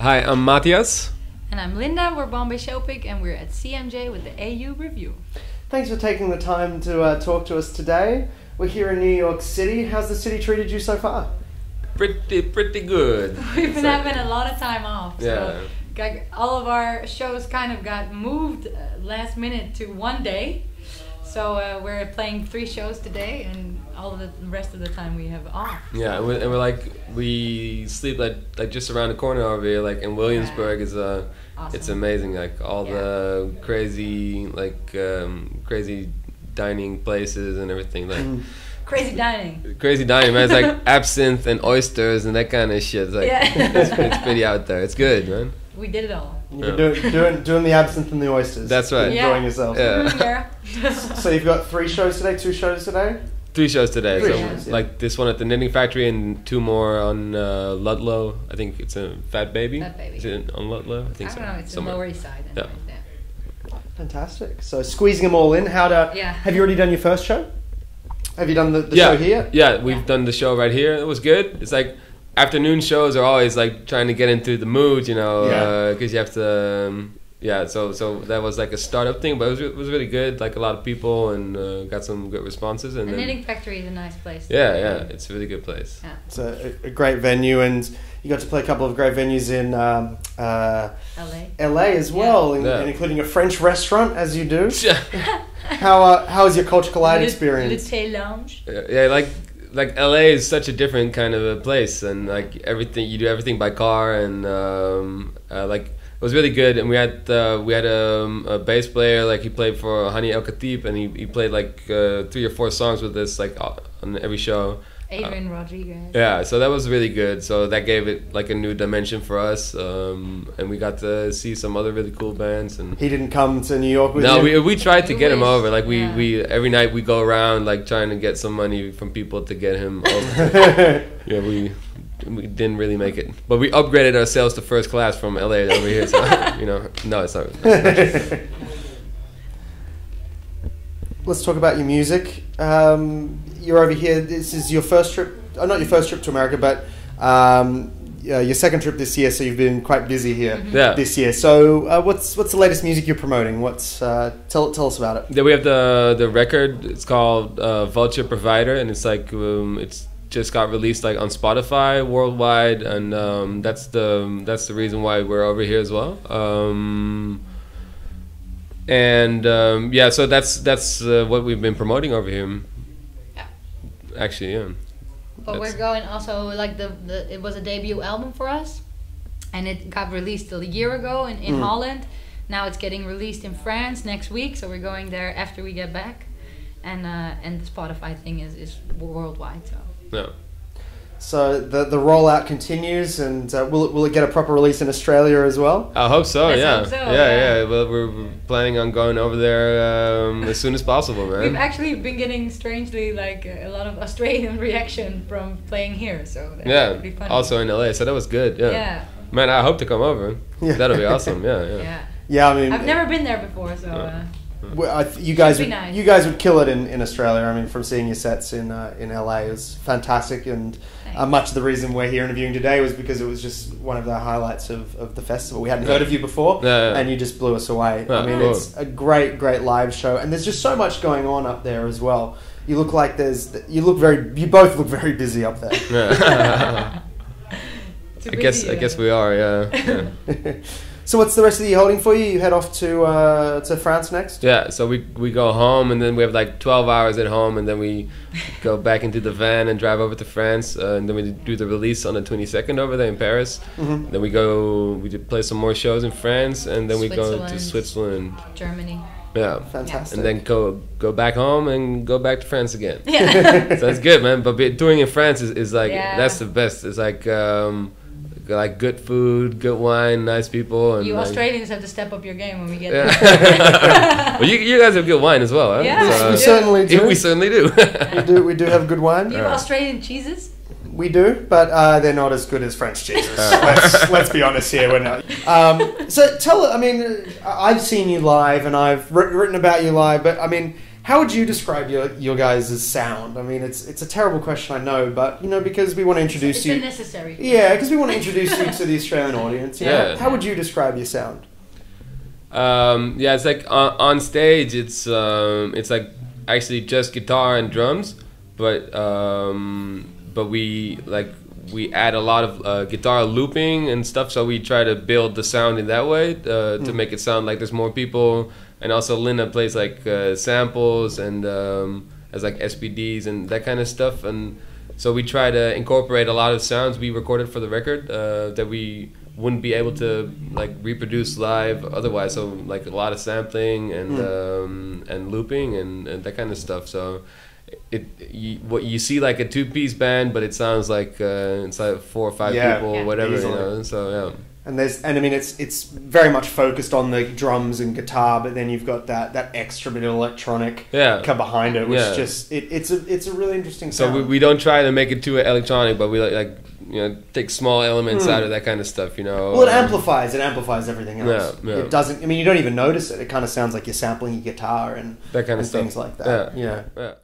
Hi, I'm Matthias. And I'm Linda, we're Bombay Show Pig, and we're at CMJ with the AU Review. Thanks for taking the time to talk to us today. We're here in New York City. How's the city treated you so far? Pretty good. We've been having a lot of time off. Yeah. So all of our shows kind of got moved last minute to one day. So we're playing 3 shows today, and all of the rest of the time we have off. Yeah, and we're like, we sleep like just around the corner over here, like in Williamsburg. Is awesome. It's amazing, like all the crazy crazy dining places and everything, like Crazy dining, man. It's like absinthe and oysters and that kind of shit. It's like it's pretty out there. It's good, man. We did it all. You're doing the absinthe and the oysters. That's right. Enjoying yourselves. Yeah. So you've got 3 shows today, 2 shows today? 3 shows today. Three So shows, yeah. like this one at the Knitting Factory and 2 more on Ludlow. I think it's a Fat Baby. Fat Baby. Is it on Ludlow? I think I so. don't know, it's Somewhere. the Lower East Side. Yeah. Fantastic. So squeezing them all in. Have you already done your first show? Have you done the show here? Yeah, we've done the show right here. It was good. It's like afternoon shows are always like trying to get into the mood, you know, because you have to. So that was like a startup thing, but it was really good. Like a lot of people and got some good responses. And the then, Knitting Factory is a nice place. Yeah, it's a really good place. Yeah. It's a great venue, and you got to play a couple of great venues in LA as well, and including a French restaurant, as you do. How was your Culture Collide experience? Le Lounge. Yeah, like LA is such a different kind of a place, and like everything, you do everything by car, and like it was really good. And we had a bass player, like he played for Hani El Khatib, and he played like 3 or 4 songs with us, like on every show. Adrian Rodriguez. Yeah, so that was really good. So that gave it like a new dimension for us, and we got to see some other really cool bands. And he didn't come to New York with you? No, we tried to get him over. Like we every night we go around like trying to get some money from people to get him over. Yeah, we didn't really make it, but we upgraded ourselves to first class from LA to over here. So no, it's not. Let's talk about your music. You're over here. This is your first trip, not your first trip to America, but your second trip this year. So you've been quite busy here this year. So what's the latest music you're promoting? Tell us about it. Yeah, we have the record. It's called Vulture Provider, and it's like it's just got released like on Spotify worldwide, and that's the reason why we're over here as well. So that's what we've been promoting over here. Yeah. Actually, yeah. But we're going also like it was a debut album for us, and it got released a year ago in Holland. Now it's getting released in France next week, so we're going there after we get back, and the Spotify thing is worldwide. So. Yeah. So the rollout continues, and will it get a proper release in Australia as well? I hope so. Let's hope so, yeah. Well, we're planning on going over there as soon as possible, man. We've actually been getting strangely like a lot of Australian reaction from playing here, so that'd be funny. Also in LA, so that was good. Yeah. Man, I hope to come over. Yeah. That'll be awesome. Yeah. I mean, I've never been there before, so. You guys would kill it in Australia. I mean, from seeing your sets in LA, it was fantastic, and much of the reason we're here interviewing today was because it was just one of the highlights of the festival. We hadn't heard of you before, and you just blew us away. I mean, it's a great live show, and there's just so much going on up there as well. You both look very busy up there. Yeah. I guess we are. Yeah. So what's the rest of the year holding for you? You head off to France next? Yeah, so we go home, and then we have like 12 hours at home, and then we go back into the van and drive over to France, and then we do the release on the 22nd over there in Paris. Mm-hmm. Then we play some more shows in France, and then we go to Switzerland. Germany. Yeah. Fantastic. And then go back home and go back to France again. Yeah. So that's good, man. But touring in France is like, that's the best. It's like good food, good wine, nice people. And you like, Australians have to step up your game when we get there. Well, you guys have good wine as well, huh? Yeah, we certainly do. We certainly do. We do have good wine. Do you have Australian cheeses? We do, but they're not as good as French cheeses. Let's be honest here, we're not. So I've seen you live, and I've written about you live, but I mean, How would you describe your guys' sound? I mean, it's a terrible question, I know, but you know, because we want to introduce you. It's necessary. Yeah, because we want to introduce you to the Australian audience. Yeah. How would you describe your sound? Yeah, it's like on stage, it's like actually just guitar and drums, but we add a lot of guitar looping and stuff, so we try to build the sound in that way to make it sound like there's more people. And also Linda plays like samples and as like SPDs and that kind of stuff, and so we try to incorporate a lot of sounds we recorded for the record that we wouldn't be able to like reproduce live otherwise. So like a lot of sampling and looping and that kind of stuff. So what you see like a 2-piece band, but it sounds like it's like 4 or 5 people, or whatever. Easily. You know. So yeah. And I mean it's very much focused on the drums and guitar, but then you've got that extra bit of electronic come behind it, which just it's a really interesting sound. So we don't try to make it too electronic, but we like you know, take small elements out of that kind of stuff, you know. Well, it amplifies everything else. Yeah. It doesn't. I mean, you don't even notice it. It kind of sounds like you're sampling your guitar and that kind of things like that. Yeah.